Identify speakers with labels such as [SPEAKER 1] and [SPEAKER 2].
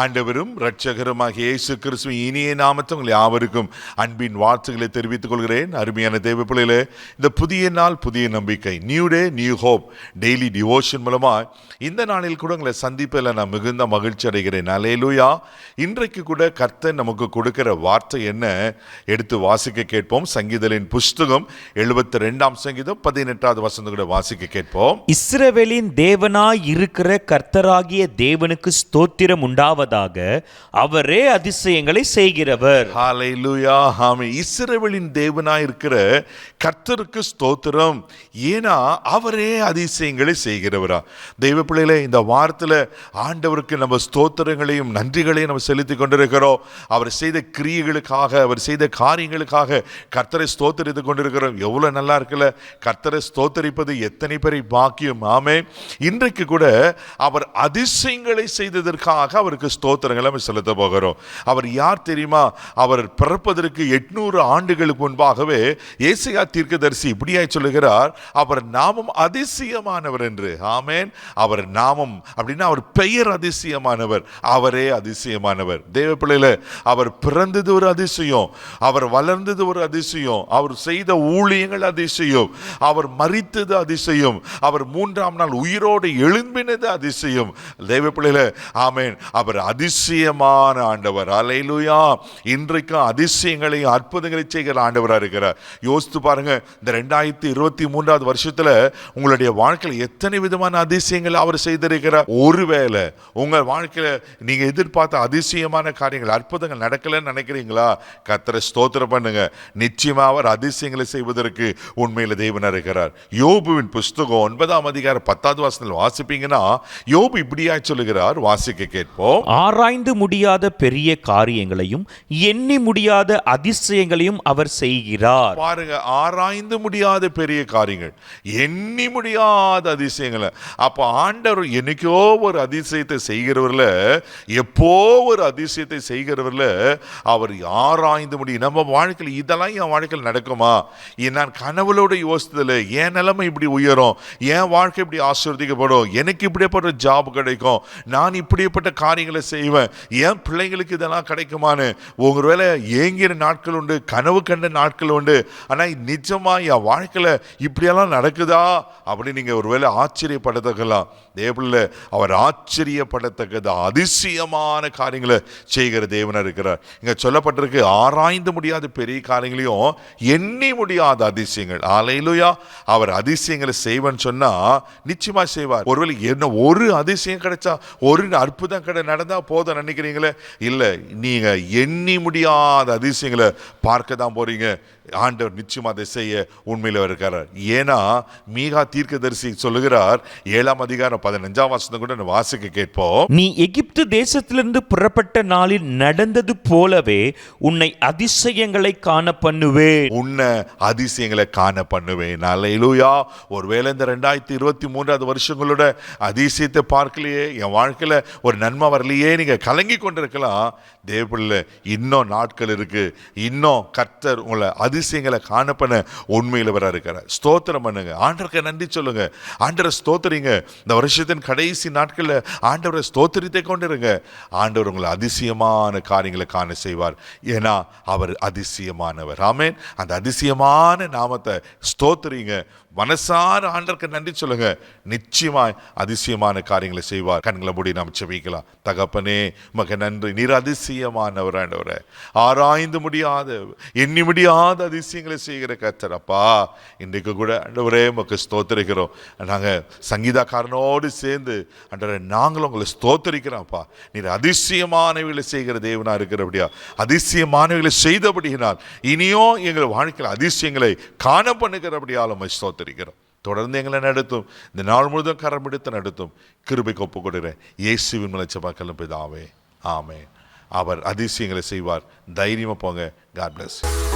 [SPEAKER 1] ஆண்டவரும் இரட்சகருமாகிய இயேசு கிறிஸ்துவின் இனிய நாமத்தில் உங்கள் யாவருக்கும் அன்பின் வாழ்த்துக்களை தெரிவித்துக் கொள்கிறேன். அருமையான தேவ பிள்ளைகளே, இந்த புதிய நாள் புதிய நம்பிக்கை, new day new hope daily devotion மூலமா இந்த நாளில் கூட உங்களை சந்திப்பதில் நான் மிகுந்த மகிழ்ச்சி அடைகிறேன். அல்லேலூயா. இன்றைக்கு கூட கர்த்தர் நமக்கு கொடுக்கிற வார்த்தை என்ன எடுத்து வாசிக்க கேட்போம். சங்கீதலின் புஸ்தகம் 72ஆம் சங்கீதம் 18வது வசனம் கூட வாசிக்க கேட்போம்.
[SPEAKER 2] இஸ்ரவேலின் தேவனாய் இருக்கிற கர்த்தராகிய தேவனுக்கு ஸ்தோத்திரம் உண்டாவதாக, அவரே அதிசயங்களை செய்கிறவர்.
[SPEAKER 1] ஹல்லேலூயா. ஆமென். இஸ்ரவேலின் தேவனாய் இருக்கிற கர்த்தருக்கு ஸ்தோத்திரம், ஏனா அவரே அதிசயங்களை செய்கிறவரா. தெய்வ பிள்ளைகளே, இந்த வாரத்தில் ஆண்டவருக்கு நம்ம ஸ்தோத்திரங்களையும் நன்றிகளையும் நம்ம செலுத்தி கொண்டிருக்கிறோம். அவர் செய்த கிரியைகளுக்காக, அவர் செய்த காரியங்களுக்காக கர்த்தரை ஸ்தோத்தரித்து கொண்டிருக்கிறோம். எவ்வளவு நல்லா இருக்குல்ல, கர்த்தரை ஸ்தோத்தரிப்பது எத்தனை பேரை பாக்கியம். ஆமென். இன்றைக்கு கூட அவர் அதிசயங்களை செய்ததற்காக அவருக்கு ஸ்தோத்திரங்களை நம்ம செலுத்த போகிறோம். அவர் யார் தெரியுமா? அவர் பிறப்பதற்கு 800 ஆண்டுகளுக்கு முன்பாகவே ஏசாயா தீர்க்கதரிசி இப்படியாய் சொல்லுகிறார், அவர் நாமம் அதிசயமானவர் என்று. ஆமென். அவர் நாமம் அப்படின்னா அவர் பெயர் அதிசயமானவர், அவரே அதிசயமானவர். தேவ பிள்ளைகளே, அவர் பிறந்தது ஒரு அதிசயம், அவர் வளர்ந்தது ஒரு அதிசயம், அவர் செய்த ஊழியங்கள் அதிசயம், அவர் மரித்தது அதிசயம், அவர் 3ஆம் நாள் உயிரோடு எழும்பினது அதிசயம். தேவ பிள்ளைகளே, ஆமென். அவர் அதிசயமான ஆண்டவர். அல்லேலூயா. இன்றைக்கும் அதிசயங்களையும் அற்புதங்களை செய்கிற ஆண்டவராக இருக்கிறார். யோசித்து பாருங்க, இந்த 2023ஆவது வருஷத்துல உங்களுடைய வாழ்க்கையில் எத்தனை விதமான அதிசயங்கள் அவர் செய்திருக்கிறார். ஒருவேளை உங்க வாழ்க்கையில நீங்க எதிர்பார்த்த அதிசயமான காரியங்கள், அற்புதங்கள் நடக்கலன்னு நினைக்கிறீங்களா? கர்த்தரை ஸ்தோத்திரம் பண்ணுங்க. நிச்சயமா அவர் அதிசயங்களை செய்வதற்கு உண்மையில தேவனா இருக்கிறார். யோபுவின் புஸ்தகம் 9ஆம் அதிகாரம் 10வது வசனத்தில் வாசிப்பீங்கன்னா, யோபு இப்படியா சொல்லுகிறார், வாசிக்க கேட்போம்.
[SPEAKER 2] ஆராய்ந்து முடியாத பெரிய காரியங்களையும் எண்ணி முடியாத அதிசயங்களையும் அவர் செய்கிறார்.
[SPEAKER 1] பாருங்க, ஆராய்ந்து முடியாத பெரிய காரியங்கள், எண்ணி முடியாத அதிசயங்களை. அப்ப ஆண்டவர் என்னைக்கோ ஒரு அதிசயத்தை செய்கிறவர்ல, எப்போ ஒரு அதிசயத்தை செய்கிறவர்ல அவர் ஆராய்ந்து முடியும். நம்ம வாழ்க்கையில் இதெல்லாம் என் வாழ்க்கையில் நடக்குமா? நான் கனவுளோட யோசித்ததில்லை, என் நிலைமை இப்படி உயரும், என் வாழ்க்கை இப்படி ஆசீர்வதிக்கப்படும், எனக்கு இப்படிப்பட்ட ஜாப் கிடைக்கும், நான் இப்படிப்பட்ட காரியங்களை செய்வேன், என் பிள்ளைங்களுக்கு இதெல்லாம் கிடைக்குமான்னு ஒருவேளை ஏங்கிற நாட்கள் உண்டு, கனவு கண்ட நாட்கள் உண்டு. ஆனால் நிஜமா என் வாழ்க்கையில் இப்படியெல்லாம் நடக்குதா அப்படின்னு நீங்கள் ஒருவேளை ஆச்சரியப்படத்தக்கலாம். தேவனில் அவர் ஆச்சரியப்படத்தக்கது அதிசயமான காரியங்களை செய்கிற தேவனாக இருக்கிறார். இங்கே சொல்லப்பட்டிருக்கு, ஆராய்ந்து முடியாத பெரிய காரியங்களையும் எண்ணி முடியாத அதிசயங்கள். அல்லேலூயா. அவர் அதிசயங்களை செய்வேன்னு சொன்னா நிச்சயமா செய்வார். ஒருவேளை என்ன ஒரு அதிசயம் கிடைச்சா, ஒரு அற்புதம் நடந்தா போதும் நினைக்கிறீங்களே? இல்லை, நீங்க எண்ணி முடியாத அதிசயங்களை பார்க்க தான் போறீங்க. ஆண்டவர் நிச்சயமா அதை செய்ய உண்மையில் இருக்கிறார். ஏன்னா மீகா தீர்க்கதரிசி சொல்லுகிறார், 7ஆம் அதிகாரம் 15ஆம் வசனம் கூட வாசிக்க கேட்போம்.
[SPEAKER 2] நீ எகிப்து தேசத்திலிருந்து புறப்பட்ட நாளில் நடந்தது போலவே உன்னை அதிசயங்களை காண பண்ணுவேன்.
[SPEAKER 1] உன்னை அதிசயங்களை காண பண்ணுவேன். அல்லேலூயா. ஒருவேளை இந்த 2023ஆவது வருஷங்களோட அதிசயத்தை பார்க்கலையே, என் வாழ்க்கையில ஒரு நன்மை வரலையே, நீங்க கலங்கி கொண்டிருக்கலாம். தேவபிள்ளை, இன்னும் நாட்கள் இருக்கு. இன்னும் கர்த்தர் உங்களை அதிசயங்களை காண பண்ண உண்மையில் வர இருக்கிறார். ஸ்தோத்திரம் பண்ணுங்க, ஆண்டவருக்கு நன்றி சொல்லுங்க, ஆண்டவரை ஸ்தோத்திரிங்க. இந்த வருஷத்தின் கடைசி நாட்களில் ஆண்டவரை ஸ்தோத்திரித்தை கொண்டிருங்க. ஆண்டவர் உங்களை அதிசயமான காரியங்களை காண செய்வார். ஏன்னா அவர் அதிசயமானவர். ஆமென். அந்த அதிசயமான நாமத்தை ஸ்தோத்திரிங்க, மனசார ஆண்டவருக்கு நன்றி சொல்லுங்க. நிச்சயமாய் அதிசயமான காரியங்களை செய்வார். கண்களை மூடி நாம் ஜெபிக்கலாம். தகப்பனே, உமக்கு நன்றி. நீர் அதிசயமானவர் ஆண்டவரே. ஆராய்ந்து முடியாத, எண்ணி முடியாத அதிசயங்களை செய்கிற கர்த்தர். அப்பா, இன்றைக்கு கூட ஆண்டவரே உமக்கு ஸ்தோத்திரிக்கிறோம். நாங்கள் சங்கீதக்காரனோடு சேர்ந்து ஆண்டவரே நாங்களும் உங்களை ஸ்தோத்திரிக்கிறோம்ப்பா. நீர் அதிசயமானவைகளை செய்கிற தேவனா இருக்கிறபடியா, அதிசயமானவைகளை செய்தபடியினால் இனியும் எங்கள் வாழ்க்கையில் அதிசயங்களை காண பண்ணுகிறபடியால் உம்மை ஸ்தோத்திரிக்கிறோம். தொடர்ந்து எங்களை நடத்தும். இந்த நாள் முழுதும் கரம் எடுத்து நடத்தும். கிருபைக்கு ஒப்புக் கொடுக்கிறேன். இயேசுவின் மூலம் ஜெபம் பிதாவே, ஆமென். அவர் அதிசயங்களை செய்வார். தைரியமா போங்க. God bless you.